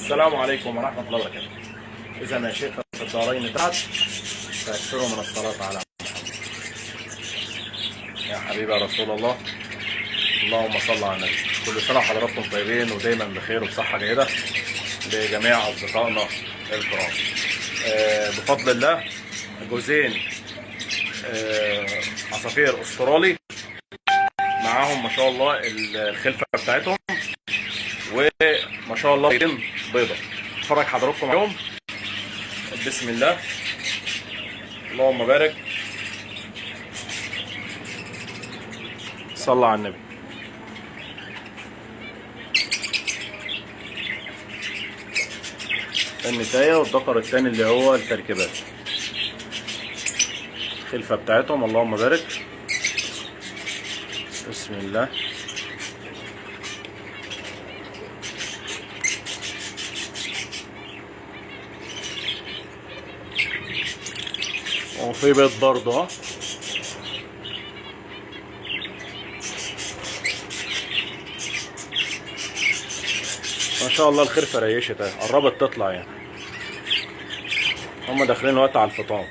السلام عليكم ورحمة الله وبركاته. إذا ما شئت في الدارين بعد فأكثروا من الصلاة على محمد. يا حبيبي يا رسول الله، اللهم صل على النبي. كل سنة وحضراتكم طيبين ودايما بخير وبصحة جيدة لجميع أصدقائنا الكرام. بفضل الله جوزين عصافير أسترالي معاهم ما شاء الله الخلفة بتاعتهم، وما شاء الله بيضة. اتفرج حضراتكم عليهم. بسم الله، اللهم بارك، صلى على النبي. النتاية والذكر الثاني اللي هو التركيبات، الخلفة بتاعتهم اللهم بارك. بسم الله. وفي بيض برضه اهو. ما شاء الله الخرفة ريشت اهي، قربت تطلع يعني. هما داخلين دلوقتي على الفطام.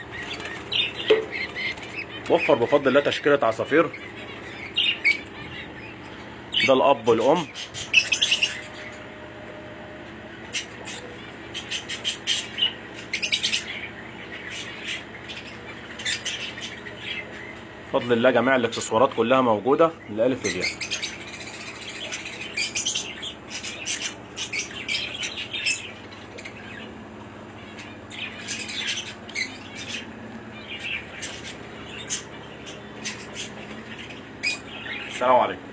وفر بفضل الله تشكيلة عصافير. ده الأب والأم. بفضل الله جميع الاكسسوارات كلها موجودة من الألف للياء. السلام عليكم.